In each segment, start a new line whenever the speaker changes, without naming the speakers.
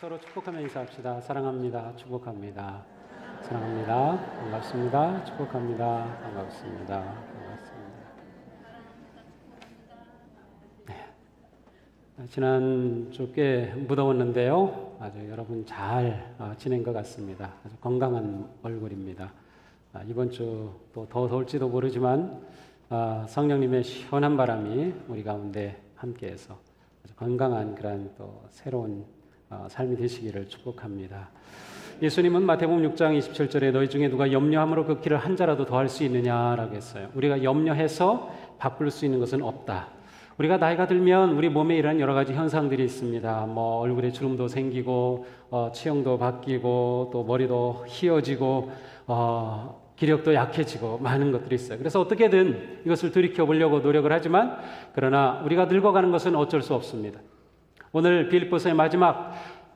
서로 축복하며 인사합시다. 사랑합니다. 축복합니다. 사랑합니다. 반갑습니다. 축복합니다. 반갑습니다. 반갑습니다. 네. 지난주 꽤 무더웠는데요. 아주 여러분 잘 지낸 것 같습니다. 아주 건강한 얼굴입니다. 이번 주 또 더 더울지도 모르지만 성령님의 시원한 바람이 우리 가운데 함께해서 아주 건강한 그런 또 새로운 삶이 되시기를 축복합니다. 예수님은 마태복음 6장 27절에 너희 중에 누가 염려함으로 그 길을 한 자라도 더할 수 있느냐라고 했어요. 우리가 염려해서 바꿀 수 있는 것은 없다. 우리가 나이가 들면 우리 몸에 이런 여러 가지 현상들이 있습니다. 얼굴에 주름도 생기고 체형도 바뀌고 또 머리도 휘어지고 기력도 약해지고 많은 것들이 있어요. 그래서 어떻게든 이것을 돌이켜 보려고 노력을 하지만 그러나 우리가 늙어가는 것은 어쩔 수 없습니다. 오늘 빌립보서의 마지막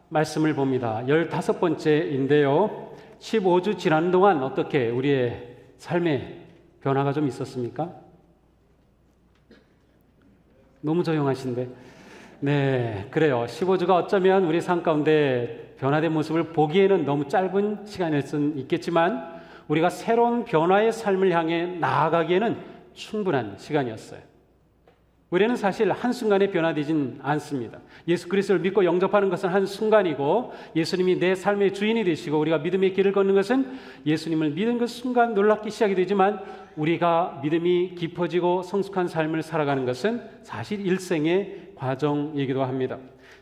말씀을 봅니다. 15번째인데요. 15주 지나는 동안 어떻게 우리의 삶에 변화가 좀 있었습니까? 너무 조용하신데. 네, 그래요. 15주가 어쩌면 우리 삶 가운데 변화된 모습을 보기에는 너무 짧은 시간일 수는 있겠지만 우리가 새로운 변화의 삶을 향해 나아가기에는 충분한 시간이었어요. 우리는 사실 한순간에 변화되진 않습니다. 예수 그리스도를 믿고 영접하는 것은 한순간이고 예수님이 내 삶의 주인이 되시고 우리가 믿음의 길을 걷는 것은 예수님을 믿은 그 순간 놀랍게 시작이 되지만 우리가 믿음이 깊어지고 성숙한 삶을 살아가는 것은 사실 일생의 과정이기도 합니다.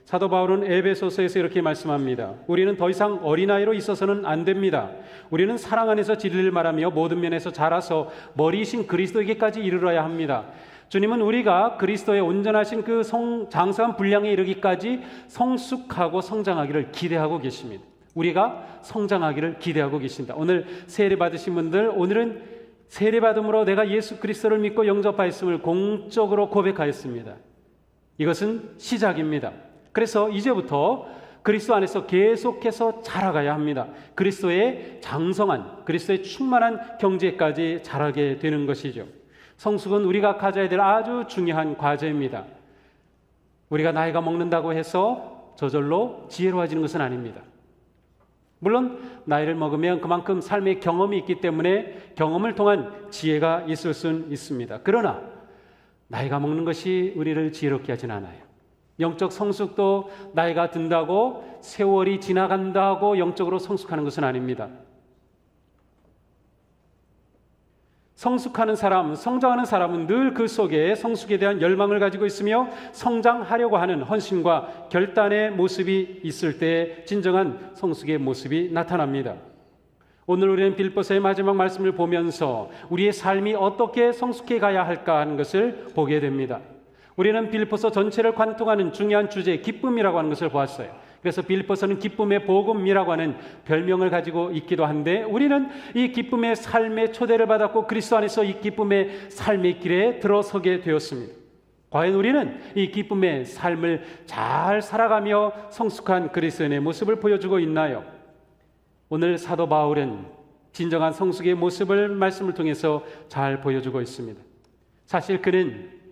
사도 바울은 에베소서에서 이렇게 말씀합니다. 우리는 더 이상 어린아이로 있어서는 안 됩니다. 우리는 사랑 안에서 진리를 말하며 모든 면에서 자라서 머리이신 그리스도에게까지 이르러야 합니다. 주님은 우리가 그리스도의 온전하신 그 장성한 분량에 이르기까지 성숙하고 성장하기를 기대하고 계십니다. 우리가 성장하기를 기대하고 계신다. 오늘 세례 받으신 분들, 오늘은 세례 받음으로 내가 예수 그리스도를 믿고 영접하였음을 공적으로 고백하였습니다. 이것은 시작입니다. 그래서 이제부터 그리스도 안에서 계속해서 자라가야 합니다. 그리스도의 장성한, 그리스도의 충만한 경지까지 자라게 되는 것이죠. 성숙은 우리가 가져야 될 아주 중요한 과제입니다. 우리가 나이가 먹는다고 해서 저절로 지혜로워지는 것은 아닙니다. 물론 나이를 먹으면 그만큼 삶의 경험이 있기 때문에 경험을 통한 지혜가 있을 수는 있습니다. 그러나 나이가 먹는 것이 우리를 지혜롭게 하진 않아요. 영적 성숙도 나이가 든다고 세월이 지나간다고 영적으로 성숙하는 것은 아닙니다. 성숙하는 사람, 성장하는 사람은 늘 그 속에 성숙에 대한 열망을 가지고 있으며 성장하려고 하는 헌신과 결단의 모습이 있을 때 진정한 성숙의 모습이 나타납니다. 오늘 우리는 빌립보서의 마지막 말씀을 보면서 우리의 삶이 어떻게 성숙해 가야 할까 하는 것을 보게 됩니다. 우리는 빌립보서 전체를 관통하는 중요한 주제, 기쁨이라고 하는 것을 보았어요. 그래서 빌립보서는 기쁨의 복음이라고 하는 별명을 가지고 있기도 한데 우리는 이 기쁨의 삶의 초대를 받았고 그리스도 안에서 이 기쁨의 삶의 길에 들어서게 되었습니다. 과연 우리는 이 기쁨의 삶을 잘 살아가며 성숙한 그리스도인의 모습을 보여주고 있나요? 오늘 사도 바울은 진정한 성숙의 모습을 말씀을 통해서 잘 보여주고 있습니다. 사실 그는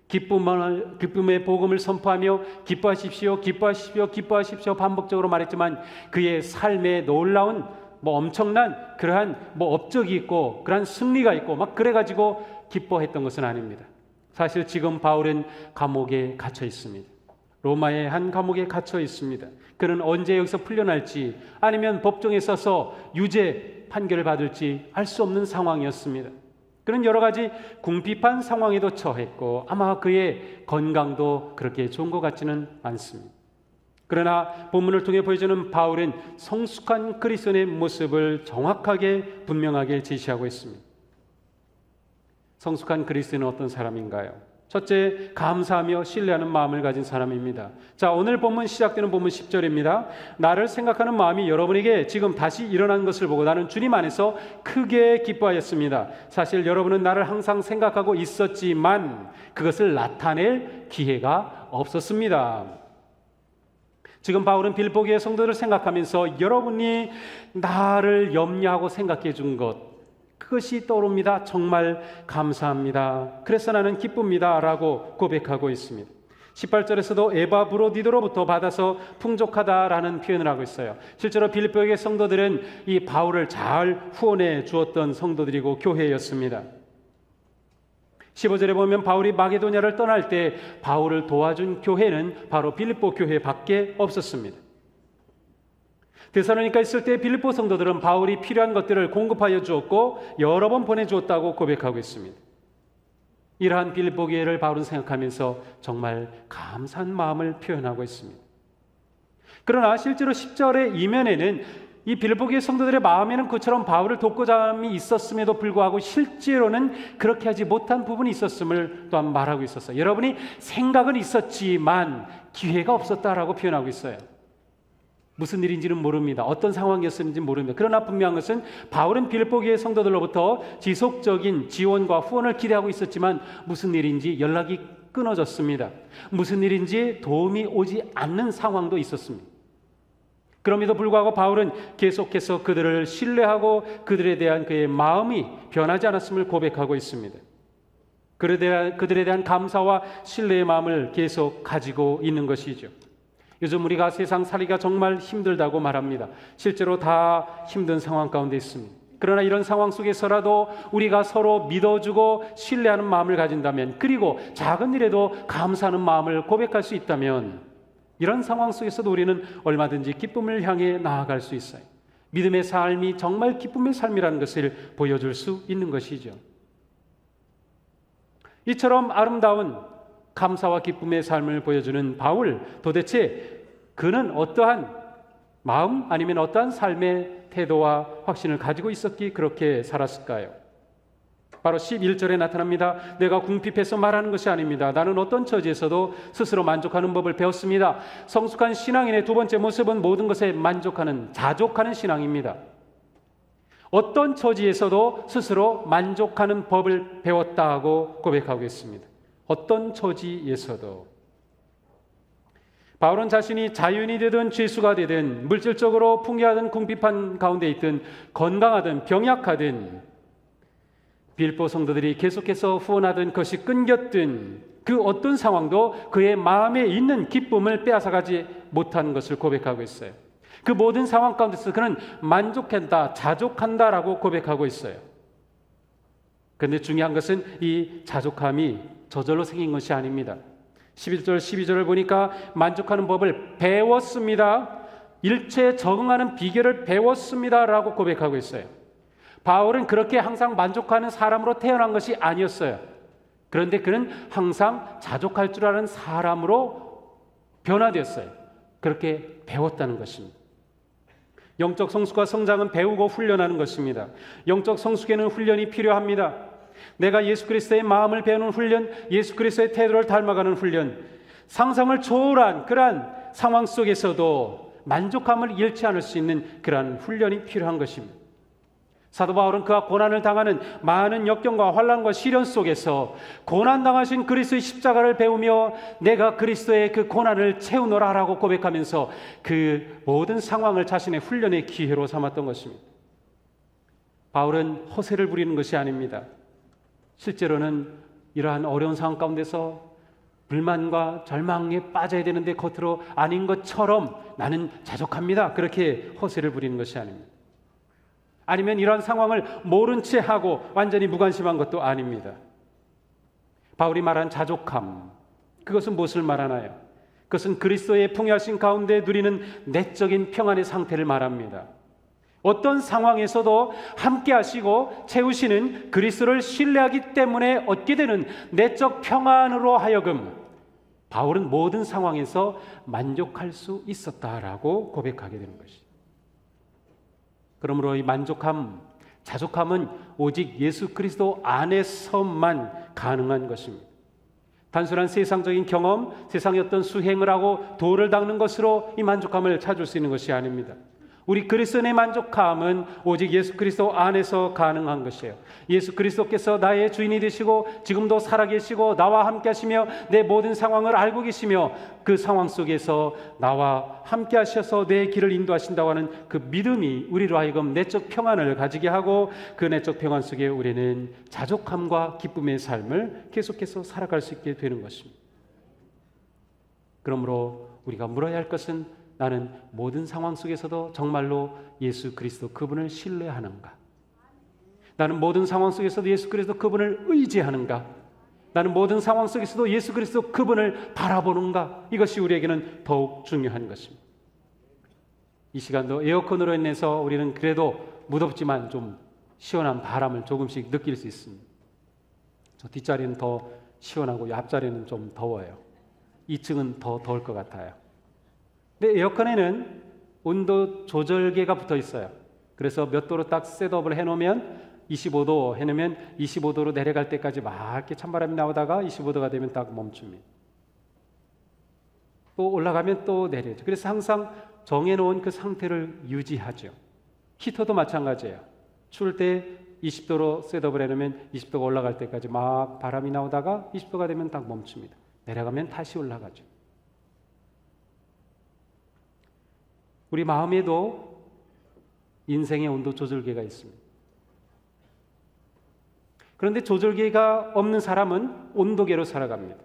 기쁨의 복음을 선포하며 기뻐하십시오, 기뻐하십시오, 기뻐하십시오 반복적으로 말했지만 그의 삶에 놀라운 엄청난 그러한 업적이 있고 그러한 승리가 있고 그래가지고 기뻐했던 것은 아닙니다. 사실 지금 바울은 감옥에 갇혀 있습니다. 로마의 한 감옥에 갇혀 있습니다. 그는 언제 여기서 풀려날지 아니면 법정에 서서 유죄 판결을 받을지 알 수 없는 상황이었습니다. 그런 여러 가지 궁핍한 상황에도 처했고 아마 그의 건강도 그렇게 좋은 것 같지는 않습니다. 그러나 본문을 통해 보여주는 바울은 성숙한 그리스도인의 모습을 정확하게 분명하게 제시하고 있습니다. 성숙한 그리스도인은 어떤 사람인가요? 첫째, 감사하며 신뢰하는 마음을 가진 사람입니다. 자, 오늘 본문 시작되는 본문 10절입니다. 나를 생각하는 마음이 여러분에게 지금 다시 일어난 것을 보고 나는 주님 안에서 크게 기뻐하였습니다. 사실 여러분은 나를 항상 생각하고 있었지만 그것을 나타낼 기회가 없었습니다. 지금 바울은 빌립보 교회 성도들을 생각하면서 여러분이 나를 염려하고 생각해 준 것, 그것이 떠오릅니다. 정말 감사합니다. 그래서 나는 기쁩니다 라고 고백하고 있습니다. 18절에서도 에바브로디도로부터 받아서 풍족하다라는 표현을 하고 있어요. 실제로 빌립보의 성도들은 이 바울을 잘 후원해 주었던 성도들이고 교회였습니다. 15절에 보면 바울이 마게도냐를 떠날 때 바울을 도와준 교회는 바로 빌립보 교회밖에 없었습니다. 데살로니가 있을 때 빌립보 성도들은 바울이 필요한 것들을 공급하여 주었고 여러 번 보내주었다고 고백하고 있습니다. 이러한 빌립보 교회를 바울은 생각하면서 정말 감사한 마음을 표현하고 있습니다. 그러나 실제로 10절의 이면에는 이 빌립보 교회 성도들의 마음에는 그처럼 바울을 돕고자 함이 있었음에도 불구하고 실제로는 그렇게 하지 못한 부분이 있었음을 또한 말하고 있었어요. 여러분이 생각은 있었지만 기회가 없었다라고 표현하고 있어요. 무슨 일인지는 모릅니다. 어떤 상황이었는지 모릅니다. 그러나 분명한 것은 바울은 빌립보 교회 성도들로부터 지속적인 지원과 후원을 기대하고 있었지만 무슨 일인지 연락이 끊어졌습니다. 무슨 일인지 도움이 오지 않는 상황도 있었습니다. 그럼에도 불구하고 바울은 계속해서 그들을 신뢰하고 그들에 대한 그의 마음이 변하지 않았음을 고백하고 있습니다. 그들에 대한 감사와 신뢰의 마음을 계속 가지고 있는 것이죠. 요즘 우리가 세상 살기가 정말 힘들다고 말합니다. 실제로 다 힘든 상황 가운데 있습니다. 그러나 이런 상황 속에서라도 우리가 서로 믿어주고 신뢰하는 마음을 가진다면, 그리고 작은 일에도 감사하는 마음을 고백할 수 있다면, 이런 상황 속에서도 우리는 얼마든지 기쁨을 향해 나아갈 수 있어요. 믿음의 삶이 정말 기쁨의 삶이라는 것을 보여줄 수 있는 것이죠. 이처럼 아름다운 감사와 기쁨의 삶을 보여주는 바울, 도대체 그는 어떠한 마음 아니면 어떠한 삶의 태도와 확신을 가지고 있었기에 그렇게 살았을까요? 바로 11절에 나타납니다. 내가 궁핍해서 말하는 것이 아닙니다. 나는 어떤 처지에서도 스스로 만족하는 법을 배웠습니다. 성숙한 신앙인의 두 번째 모습은 모든 것에 만족하는, 자족하는 신앙입니다. 어떤 처지에서도 스스로 만족하는 법을 배웠다고 고백하고 있습니다. 어떤 처지에서도. 바울은 자신이 자유인이 되든 죄수가 되든 물질적으로 풍요하든 궁핍한 가운데 있든 건강하든 병약하든 빌립보 성도들이 계속해서 후원하던 것이 끊겼든 그 어떤 상황도 그의 마음에 있는 기쁨을 빼앗아가지 못하는 것을 고백하고 있어요. 그 모든 상황 가운데서 그는 만족한다, 자족한다라고 고백하고 있어요. 그런데 중요한 것은 이 자족함이 저절로 생긴 것이 아닙니다. 11절 12절을 보니까 만족하는 법을 배웠습니다. 일체에 적응하는 비결을 배웠습니다 라고 고백하고 있어요. 바울은 그렇게 항상 만족하는 사람으로 태어난 것이 아니었어요. 그런데 그는 항상 자족할 줄 아는 사람으로 변화되었어요. 그렇게 배웠다는 것입니다. 영적 성숙과 성장은 배우고 훈련하는 것입니다. 영적 성숙에는 훈련이 필요합니다. 내가 예수 그리스도의 마음을 배우는 훈련, 예수 그리스도의 태도를 닮아가는 훈련, 상상을 초월한 그러한 상황 속에서도 만족함을 잃지 않을 수 있는 그러한 훈련이 필요한 것입니다. 사도 바울은 그가 고난을 당하는 많은 역경과 환난과 시련 속에서 고난당하신 그리스도의 십자가를 배우며 내가 그리스도의 그 고난을 채우노라 라고 고백하면서 그 모든 상황을 자신의 훈련의 기회로 삼았던 것입니다. 바울은 허세를 부리는 것이 아닙니다. 실제로는 이러한 어려운 상황 가운데서 불만과 절망에 빠져야 되는데 겉으로 아닌 것처럼 나는 자족합니다, 그렇게 허세를 부리는 것이 아닙니다. 아니면 이러한 상황을 모른 채 하고 완전히 무관심한 것도 아닙니다. 바울이 말한 자족함, 그것은 무엇을 말하나요? 그것은 그리스도의 풍요하신 가운데 누리는 내적인 평안의 상태를 말합니다. 어떤 상황에서도 함께 하시고 채우시는 그리스도를 신뢰하기 때문에 얻게 되는 내적 평안으로 하여금 바울은 모든 상황에서 만족할 수 있었다라고 고백하게 되는 것이죠. 그러므로 이 만족함, 자족함은 오직 예수 그리스도 안에서만 가능한 것입니다. 단순한 세상적인 경험, 세상의 어떤 수행을 하고 도를 닦는 것으로 이 만족함을 찾을 수 있는 것이 아닙니다. 우리 그리스도인의 만족함은 오직 예수 그리스도 안에서 가능한 것이에요. 예수 그리스도께서 나의 주인이 되시고 지금도 살아계시고 나와 함께 하시며 내 모든 상황을 알고 계시며 그 상황 속에서 나와 함께 하셔서 내 길을 인도하신다고 하는 그 믿음이 우리로 하여금 내적 평안을 가지게 하고 그 내적 평안 속에 우리는 자족함과 기쁨의 삶을 계속해서 살아갈 수 있게 되는 것입니다. 그러므로 우리가 물어야 할 것은 나는 모든 상황 속에서도 정말로 예수 그리스도 그분을 신뢰하는가? 나는 모든 상황 속에서도 예수 그리스도 그분을 의지하는가? 나는 모든 상황 속에서도 예수 그리스도 그분을 바라보는가? 이것이 우리에게는 더욱 중요한 것입니다. 이 시간도 에어컨으로 인해서 우리는 그래도 무덥지만 좀 시원한 바람을 조금씩 느낄 수 있습니다. 저 뒷자리는 더 시원하고 앞자리는 좀 더워요. 2층은 더 더울 것 같아요. 근데 에어컨에는 온도 조절계가 붙어 있어요. 그래서 몇 도로 딱 셋업을 해놓으면 25도 해놓으면 25도로 내려갈 때까지 막 이렇게 찬바람이 나오다가 25도가 되면 딱 멈춥니다. 또 올라가면 또 내려죠. 그래서 항상 정해놓은 그 상태를 유지하죠. 히터도 마찬가지예요. 추울 때 20도로 셋업을 해놓으면 20도가 올라갈 때까지 막 바람이 나오다가 20도가 되면 딱 멈춥니다. 내려가면 다시 올라가죠. 우리 마음에도 인생의 온도 조절계가 있습니다. 그런데 조절계가 없는 사람은 온도계로 살아갑니다.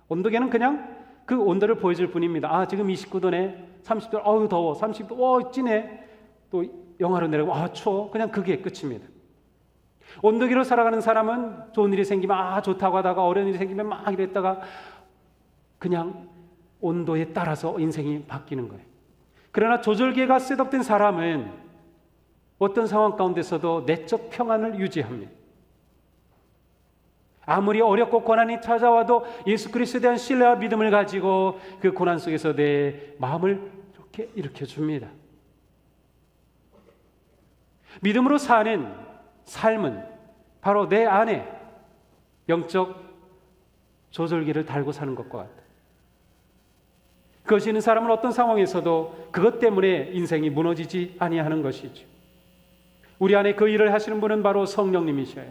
온도계는 그냥 그 온도를 보여줄 뿐입니다. 아, 지금 29도네. 30도, 어우 더워. 30도, 찌네. 또 영하로 내려가면 추워. 그냥 그게 끝입니다. 온도계로 살아가는 사람은 좋은 일이 생기면 좋다고 하다가 어려운 일이 생기면 막 이랬다가 그냥 온도에 따라서 인생이 바뀌는 거예요. 그러나 조절계가 셋업된 사람은 어떤 상황 가운데서도 내적 평안을 유지합니다. 아무리 어렵고 고난이 찾아와도 예수 그리스도에 대한 신뢰와 믿음을 가지고 그 고난 속에서 내 마음을 이렇게 일으켜줍니다. 믿음으로 사는 삶은 바로 내 안에 영적 조절기를 달고 사는 것과 같다. 그것이 있는 사람은 어떤 상황에서도 그것 때문에 인생이 무너지지 아니하는 것이죠. 우리 안에 그 일을 하시는 분은 바로 성령님이셔요.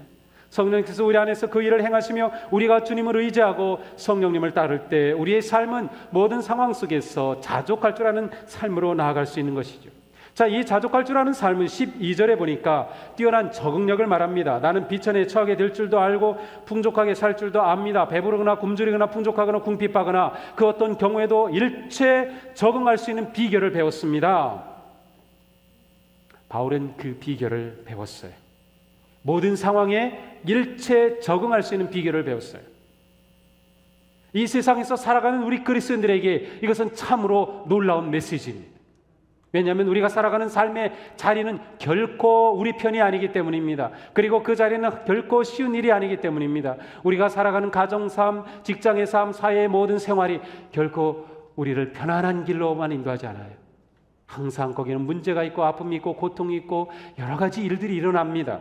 성령께서 우리 안에서 그 일을 행하시며 우리가 주님을 의지하고 성령님을 따를 때 우리의 삶은 모든 상황 속에서 자족할 줄 아는 삶으로 나아갈 수 있는 것이죠. 자, 이 자족할 줄 아는 삶은 12절에 보니까 뛰어난 적응력을 말합니다. 나는 비천에 처하게 될 줄도 알고 풍족하게 살 줄도 압니다. 배부르거나 굶주리거나 풍족하거나 궁핍하거나 그 어떤 경우에도 일체 적응할 수 있는 비결을 배웠습니다. 바울은 그 비결을 배웠어요. 모든 상황에 일체 적응할 수 있는 비결을 배웠어요. 이 세상에서 살아가는 우리 그리스도인들에게 이것은 참으로 놀라운 메시지입니다. 왜냐하면 우리가 살아가는 삶의 자리는 결코 우리 편이 아니기 때문입니다. 그리고 그 자리는 결코 쉬운 일이 아니기 때문입니다. 우리가 살아가는 가정삶, 직장의 삶, 사회의 모든 생활이 결코 우리를 편안한 길로만 인도하지 않아요. 항상 거기는 문제가 있고 아픔이 있고 고통이 있고 여러 가지 일들이 일어납니다.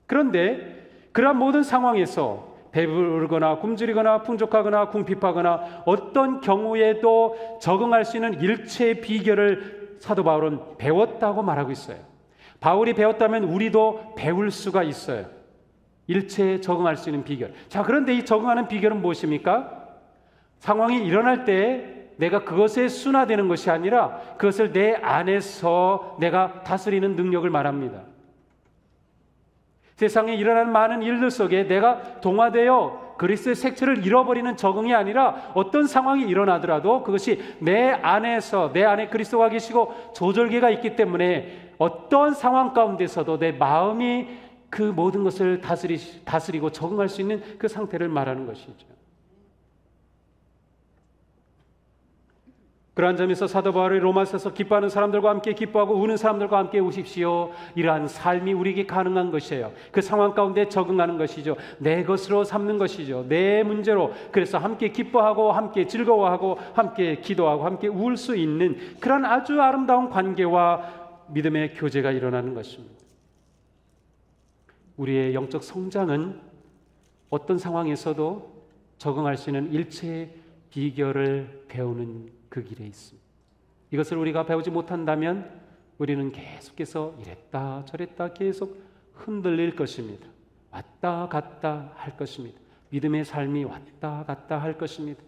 그런데 그러한 모든 상황에서 배부르거나 굶주리거나 풍족하거나 궁핍하거나 어떤 경우에도 적응할 수 있는 일체의 비결을 사도 바울은 배웠다고 말하고 있어요. 바울이 배웠다면 우리도 배울 수가 있어요. 일체에 적응할 수 있는 비결. 자, 그런데 이 적응하는 비결은 무엇입니까? 상황이 일어날 때 내가 그것에 순화되는 것이 아니라 그것을 내 안에서 내가 다스리는 능력을 말합니다. 세상에 일어나는 많은 일들 속에 내가 동화되어 그리스도의 색채를 잃어버리는 적응이 아니라 어떤 상황이 일어나더라도 그것이 내 안에서 내 안에 그리스도가 계시고 조절계가 있기 때문에 어떤 상황 가운데서도 내 마음이 그 모든 것을 다스리고 적응할 수 있는 그 상태를 말하는 것이죠. 그러한 점에서 사도 바울이 로마서에서 기뻐하는 사람들과 함께 기뻐하고 우는 사람들과 함께 우십시오. 이러한 삶이 우리에게 가능한 것이에요. 그 상황 가운데 적응하는 것이죠. 내 것으로 삼는 것이죠. 내 문제로. 그래서 함께 기뻐하고 함께 즐거워하고 함께 기도하고 함께 울 수 있는 그런 아주 아름다운 관계와 믿음의 교제가 일어나는 것입니다. 우리의 영적 성장은 어떤 상황에서도 적응할 수 있는 일체의 비결을 배우는 그 길에 있습니다. 이것을 우리가 배우지 못한다면 우리는 계속해서 이랬다 저랬다 계속 흔들릴 것입니다. 왔다 갔다 할 것입니다. 믿음의 삶이 왔다 갔다 할 것입니다.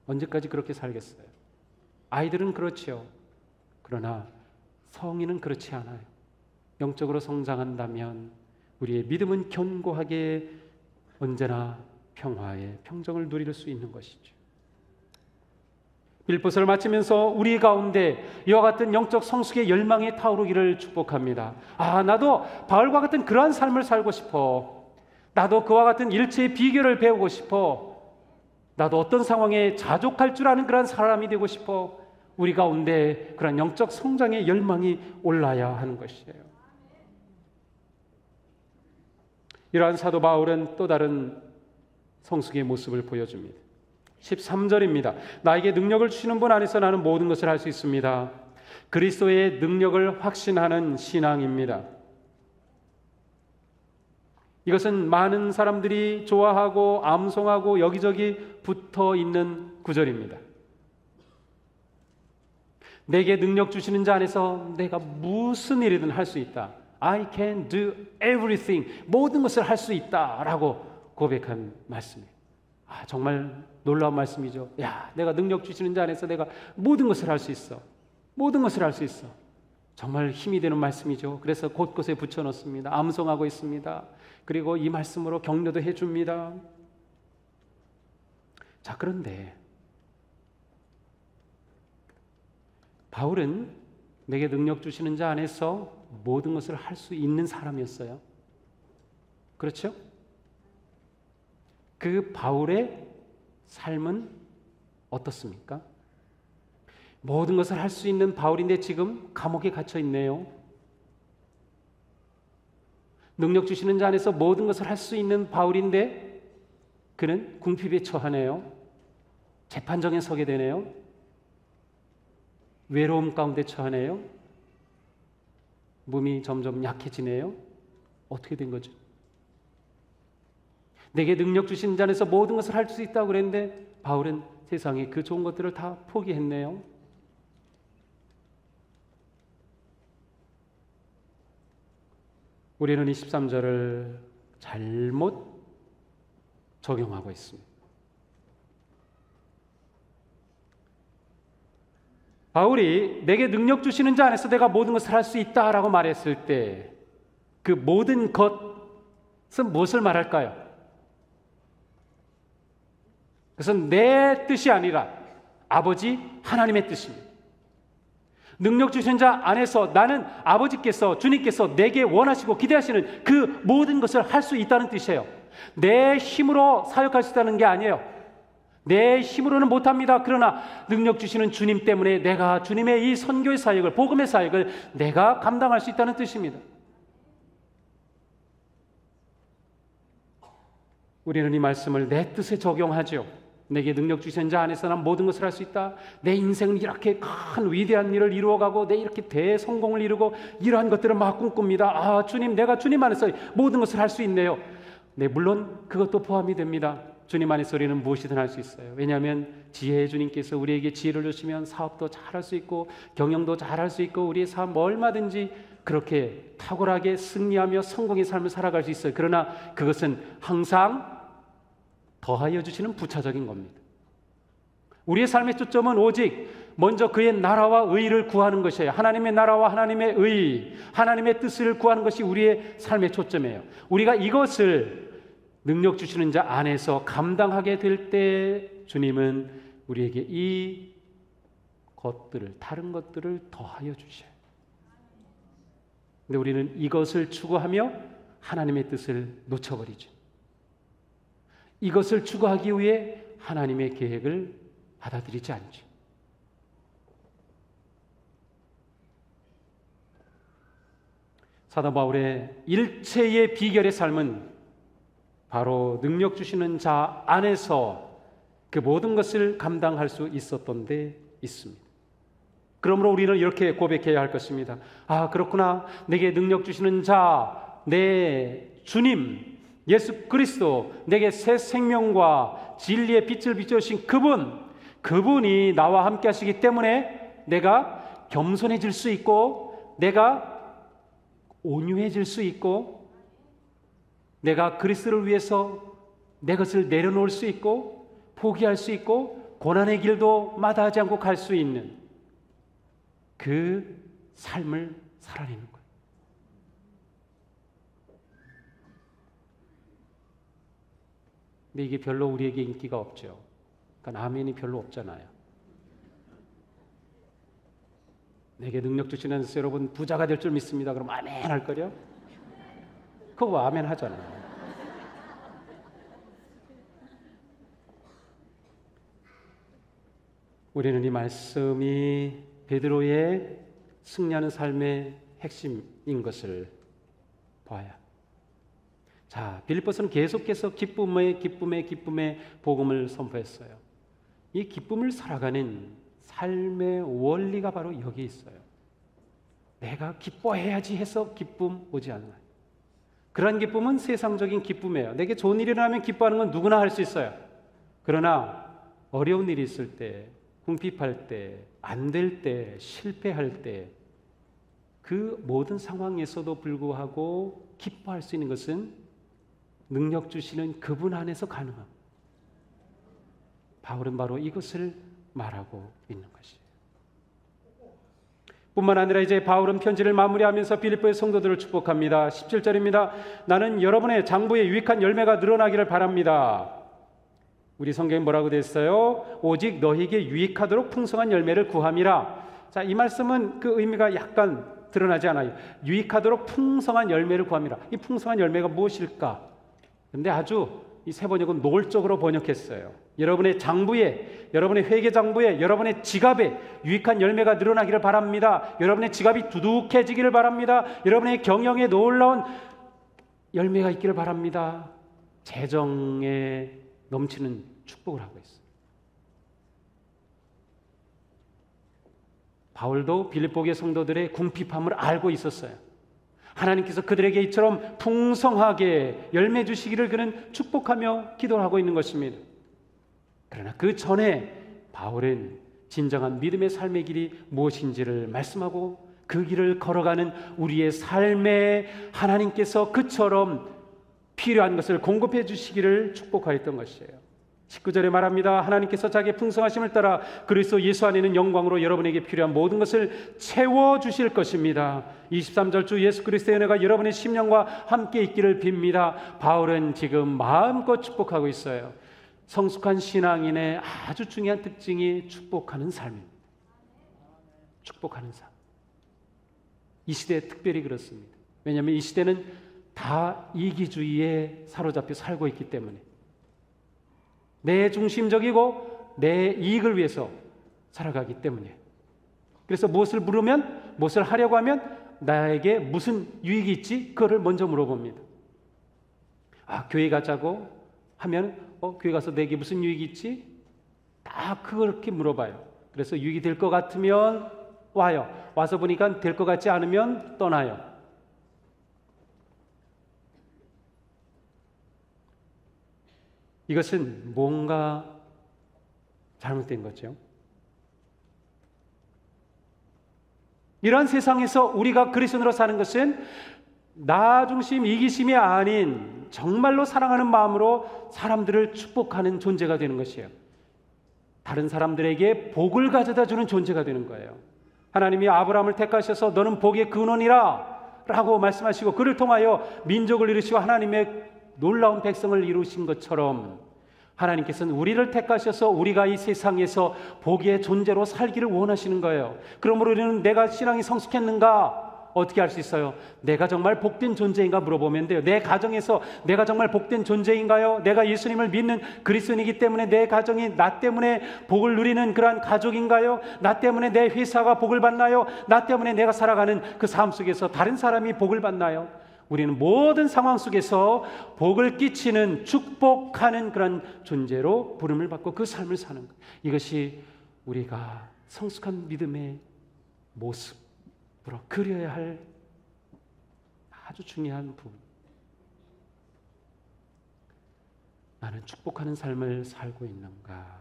언제까지 그렇게 살겠어요? 아이들은 그렇죠. 그러나 성인은 그렇지 않아요. 영적으로 성장한다면 우리의 믿음은 견고하게 언제나 평화의 평정을 누릴 수 있는 것이죠. 빌보스를 마치면서 우리 가운데 이와 같은 영적 성숙의 열망이 타오르기를 축복합니다. 나도 바울과 같은 그러한 삶을 살고 싶어. 나도 그와 같은 일체의 비결을 배우고 싶어. 나도 어떤 상황에 자족할 줄 아는 그런 사람이 되고 싶어. 우리 가운데 그런 영적 성장의 열망이 올라야 하는 것이에요. 이러한 사도 바울은 또 다른 성숙의 모습을 보여줍니다. 13절입니다. 나에게 능력을 주시는 분 안에서 나는 모든 것을 할 수 있습니다. 그리스도의 능력을 확신하는 신앙입니다. 이것은 많은 사람들이 좋아하고 암송하고 여기저기 붙어 있는 구절입니다. 내게 능력 주시는 자 안에서 내가 무슨 일이든 할 수 있다. I can do everything. 모든 것을 할 수 있다라고 고백한 말씀이에요. 정말 놀라운 말씀이죠. 내가 능력 주시는 자 안에서 내가 모든 것을 할 수 있어. 모든 것을 할 수 있어. 정말 힘이 되는 말씀이죠. 그래서 곳곳에 붙여놓습니다. 암송하고 있습니다. 그리고 이 말씀으로 격려도 해줍니다. 자, 그런데 바울은 내게 능력 주시는 자 안에서 모든 것을 할 수 있는 사람이었어요. 그렇죠? 그 바울의 삶은 어떻습니까? 모든 것을 할 수 있는 바울인데 지금 감옥에 갇혀 있네요. 능력 주시는 자 안에서 모든 것을 할 수 있는 바울인데 그는 궁핍에 처하네요. 재판정에 서게 되네요. 외로움 가운데 처하네요. 몸이 점점 약해지네요. 어떻게 된 거죠? 내게 능력 주신 자 안에서 모든 것을 할 수 있다고 그랬는데 바울은 세상에 그 좋은 것들을 다 포기했네요. 우리는 이 13절을 잘못 적용하고 있습니다. 바울이 내게 능력 주시는 자 안에서 내가 모든 것을 할 수 있다라고 말했을 때 그 모든 것은 무엇을 말할까요? 그것은 내 뜻이 아니라 아버지 하나님의 뜻입니다. 능력 주신 자 안에서 나는 아버지께서 주님께서 내게 원하시고 기대하시는 그 모든 것을 할 수 있다는 뜻이에요. 내 힘으로 사역할 수 있다는 게 아니에요. 내 힘으로는 못합니다. 그러나 능력 주시는 주님 때문에 내가 주님의 이 선교의 사역을 복음의 사역을 내가 감당할 수 있다는 뜻입니다. 우리는 이 말씀을 내 뜻에 적용하죠. 내게 능력 주신 자 안에서 난 모든 것을 할 수 있다. 내 인생은 이렇게 큰 위대한 일을 이루어가고 내 이렇게 대성공을 이루고 이러한 것들을 막 꿈꿉니다. 주님, 내가 주님 안에서 모든 것을 할 수 있네요. 네, 물론 그것도 포함이 됩니다. 주님 안에서 우리는 무엇이든 할 수 있어요. 왜냐하면 지혜의 주님께서 우리에게 지혜를 주시면 사업도 잘할 수 있고 경영도 잘할 수 있고 우리의 삶 얼마든지 그렇게 탁월하게 승리하며 성공의 삶을 살아갈 수 있어요. 그러나 그것은 항상 더하여 주시는 부차적인 겁니다. 우리의 삶의 초점은 오직 먼저 그의 나라와 의를 구하는 것이에요. 하나님의 나라와 하나님의 의, 하나님의 뜻을 구하는 것이 우리의 삶의 초점이에요. 우리가 이것을 능력 주시는 자 안에서 감당하게 될 때 주님은 우리에게 이 것들을, 다른 것들을 더하여 주셔요. 근데 우리는 이것을 추구하며 하나님의 뜻을 놓쳐버리죠. 이것을 추구하기 위해 하나님의 계획을 받아들이지 않죠. 사도 바울의 일체의 비결의 삶은 바로 능력 주시는 자 안에서 그 모든 것을 감당할 수 있었던 데 있습니다. 그러므로 우리는 이렇게 고백해야 할 것입니다. 그렇구나. 내게 능력 주시는 자, 내 주님 예수 그리스도, 내게 새 생명과 진리의 빛을 비춰주신 그분이 나와 함께 하시기 때문에 내가 겸손해질 수 있고 내가 온유해질 수 있고 내가 그리스도를 위해서 내 것을 내려놓을 수 있고 포기할 수 있고 고난의 길도 마다하지 않고 갈 수 있는 그 삶을 살아내는 거예요. 근데 이게 별로 우리에게 인기가 없죠. 그러니까 아멘이 별로 없잖아요. 내게 능력 주시는 여러분 부자가 될 줄 믿습니다. 그럼 아멘 할 거려? 그거 아멘 하잖아요. 우리는 이 말씀이 베드로의 승리하는 삶의 핵심인 것을 봐야. 자, 빌립보서는 계속해서 기쁨의 복음을 선포했어요. 이 기쁨을 살아가는 삶의 원리가 바로 여기 있어요. 내가 기뻐해야지 해서 기쁨 오지 않아요. 그러한 기쁨은 세상적인 기쁨이에요. 내게 좋은 일이 일어나면 기뻐하는 건 누구나 할 수 있어요. 그러나 어려운 일이 있을 때, 궁핍할 때, 안 될 때, 실패할 때, 그 모든 상황에서도 불구하고 기뻐할 수 있는 것은 능력 주시는 그분 안에서 가능합니다. 바울은 바로 이것을 말하고 있는 것이에요. 뿐만 아니라 이제 바울은 편지를 마무리하면서 빌립보의 성도들을 축복합니다. 17절입니다. 나는 여러분의 장부에 유익한 열매가 늘어나기를 바랍니다. 우리 성경에 뭐라고 됐어요? 오직 너희에게 유익하도록 풍성한 열매를 구함이라. 자, 이 말씀은 그 의미가 약간 드러나지 않아요. 유익하도록 풍성한 열매를 구함이라. 이 풍성한 열매가 무엇일까? 근데 아주 이 세 번역은 노골적으로 번역했어요. 여러분의 장부에, 여러분의 회계 장부에, 여러분의 지갑에 유익한 열매가 늘어나기를 바랍니다. 여러분의 지갑이 두둑해지기를 바랍니다. 여러분의 경영에 놀라운 열매가 있기를 바랍니다. 재정에 넘치는 축복을 하고 있어요. 바울도 빌립보의 성도들의 궁핍함을 알고 있었어요. 하나님께서 그들에게 이처럼 풍성하게 열매 주시기를 그는 축복하며 기도하고 있는 것입니다. 그러나 그 전에 바울은 진정한 믿음의 삶의 길이 무엇인지를 말씀하고 그 길을 걸어가는 우리의 삶에 하나님께서 그처럼 필요한 것을 공급해 주시기를 축복하였던 것이에요. 19절에 말합니다. 하나님께서 자기의 풍성하심을 따라 그리스도 예수 안에 있는 영광으로 여러분에게 필요한 모든 것을 채워주실 것입니다. 23절 주 예수 그리스도의 은혜가 여러분의 심령과 함께 있기를 빕니다. 바울은 지금 마음껏 축복하고 있어요. 성숙한 신앙인의 아주 중요한 특징이 축복하는 삶입니다. 축복하는 삶. 이 시대에 특별히 그렇습니다. 왜냐하면 이 시대는 다 이기주의에 사로잡혀 살고 있기 때문에 내 중심적이고 내 이익을 위해서 살아가기 때문에 그래서 무엇을 물으면 무엇을 하려고 하면 나에게 무슨 유익이 있지? 그거를 먼저 물어봅니다. 교회 가자고 하면 교회 가서 내게 무슨 유익이 있지? 다 그렇게 물어봐요. 그래서 유익이 될 것 같으면 와요. 와서 보니까 될 것 같지 않으면 떠나요. 이것은 뭔가 잘못된 거죠. 이러한 세상에서 우리가 그리스도인으로 사는 것은 나 중심, 이기심이 아닌 정말로 사랑하는 마음으로 사람들을 축복하는 존재가 되는 것이에요. 다른 사람들에게 복을 가져다 주는 존재가 되는 거예요. 하나님이 아브라함을 택하셔서 너는 복의 근원이라 라고 말씀하시고 그를 통하여 민족을 이루시고 하나님의 놀라운 백성을 이루신 것처럼 하나님께서는 우리를 택하셔서 우리가 이 세상에서 복의 존재로 살기를 원하시는 거예요. 그러므로 우리는 내가 신앙이 성숙했는가? 어떻게 할 수 있어요? 내가 정말 복된 존재인가 물어보면 돼요. 내 가정에서 내가 정말 복된 존재인가요? 내가 예수님을 믿는 그리스도인이기 때문에 내 가정이 나 때문에 복을 누리는 그러한 가족인가요? 나 때문에 내 회사가 복을 받나요? 나 때문에 내가 살아가는 그 삶 속에서 다른 사람이 복을 받나요? 우리는 모든 상황 속에서 복을 끼치는 축복하는 그런 존재로 부름을 받고 그 삶을 사는 것. 이것이 우리가 성숙한 믿음의 모습으로 그려야 할 아주 중요한 부분. 나는 축복하는 삶을 살고 있는가?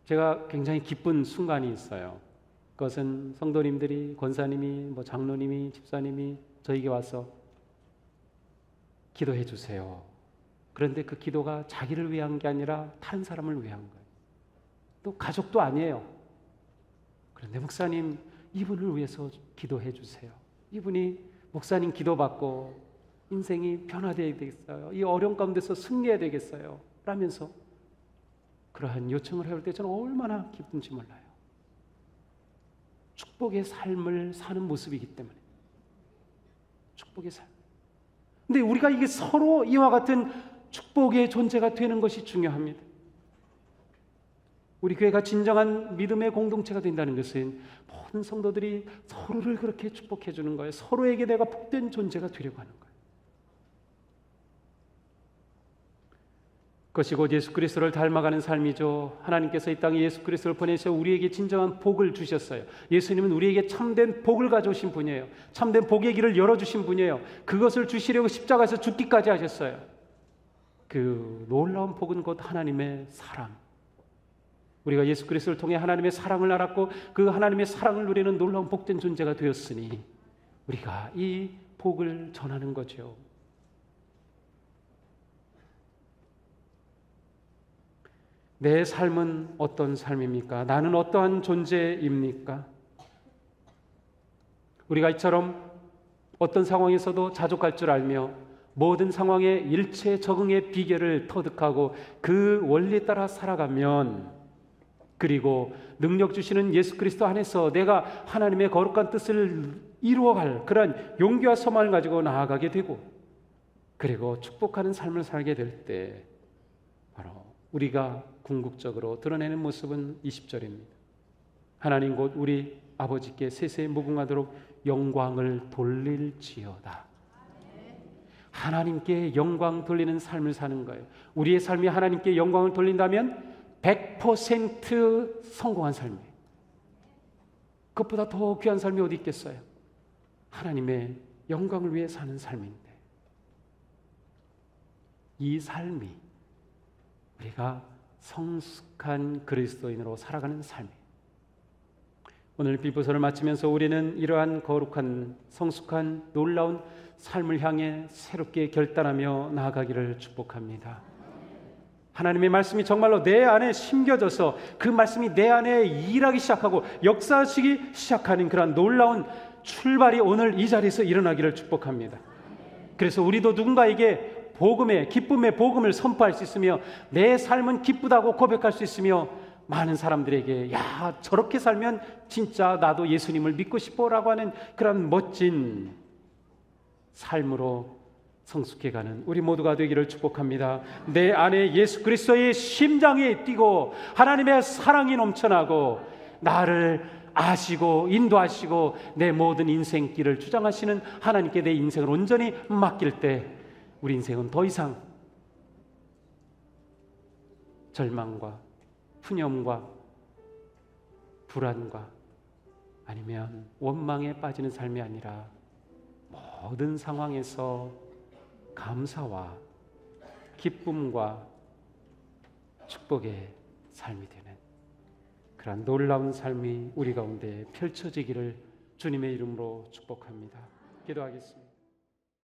제가 굉장히 기쁜 순간이 있어요. 그것은 성도님들이, 권사님이, 장로님이, 집사님이 저에게 와서 기도해 주세요. 그런데 그 기도가 자기를 위한 게 아니라 다른 사람을 위한 거예요. 또 가족도 아니에요. 그런데 목사님, 이분을 위해서 기도해 주세요. 이분이 목사님 기도받고 인생이 변화되어야 되겠어요. 이 어려운 가운데서 승리해야 되겠어요. 라면서 그러한 요청을 해올 때 저는 얼마나 기쁜지 몰라요. 축복의 삶을 사는 모습이기 때문에. 축복의 삶. 근데 우리가 이게 서로 이와 같은 축복의 존재가 되는 것이 중요합니다. 우리 교회가 진정한 믿음의 공동체가 된다는 것은 모든 성도들이 서로를 그렇게 축복해 주는 거예요. 서로에게 내가 복된 존재가 되려고 하는 거예요. 그것이 곧 예수 그리스도를 닮아가는 삶이죠. 하나님께서 이 땅에 예수 그리스도를 보내셔 우리에게 진정한 복을 주셨어요. 예수님은 우리에게 참된 복을 가져오신 분이에요. 참된 복의 길을 열어주신 분이에요. 그것을 주시려고 십자가에서 죽기까지 하셨어요. 그 놀라운 복은 곧 하나님의 사랑. 우리가 예수 그리스도를 통해 하나님의 사랑을 알았고 그 하나님의 사랑을 누리는 놀라운 복된 존재가 되었으니 우리가 이 복을 전하는 거죠. 내 삶은 어떤 삶입니까? 나는 어떠한 존재입니까? 우리가 이처럼 어떤 상황에서도 자족할 줄 알며 모든 상황에 일체 적응의 비결을 터득하고 그 원리에 따라 살아가면, 그리고 능력 주시는 예수 그리스도 안에서 내가 하나님의 거룩한 뜻을 이루어갈 그런 용기와 소망을 가지고 나아가게 되고, 그리고 축복하는 삶을 살게 될 때 바로 우리가 궁극적으로 드러내는 모습은 20절입니다. 하나님 곧 우리 아버지께 세세에 무궁하도록 영광을 돌릴지어다. 하나님께 영광 돌리는 삶을 사는 거예요. 우리의 삶이 하나님께 영광을 돌린다면 100% 성공한 삶이에요. 그것보다 더 귀한 삶이 어디 있겠어요? 하나님의 영광을 위해 사는 삶인데, 이 삶이 우리가 성숙한 그리스도인으로 살아가는 삶이에요. 오늘 빌보서를 마치면서 우리는 이러한 거룩한 성숙한 놀라운 삶을 향해 새롭게 결단하며 나아가기를 축복합니다. 하나님의 말씀이 정말로 내 안에 심겨져서 그 말씀이 내 안에 일하기 시작하고 역사하시기 시작하는 그런 놀라운 출발이 오늘 이 자리에서 일어나기를 축복합니다. 그래서 우리도 누군가에게 복음의 기쁨의 복음을 선포할 수 있으며 내 삶은 기쁘다고 고백할 수 있으며 많은 사람들에게 야 저렇게 살면 진짜 나도 예수님을 믿고 싶어라고 하는 그런 멋진 삶으로 성숙해가는 우리 모두가 되기를 축복합니다. 내 안에 예수 그리스도의 심장이 뛰고 하나님의 사랑이 넘쳐나고 나를 아시고 인도하시고 내 모든 인생길을 주장하시는 하나님께 내 인생을 온전히 맡길 때 우리 인생은 더 이상 절망과 푸념과 불안과 아니면 원망에 빠지는 삶이 아니라 모든 상황에서 감사와 기쁨과 축복의 삶이 되는 그런 놀라운 삶이 우리 가운데 펼쳐지기를 주님의 이름으로 축복합니다. 기도하겠습니다.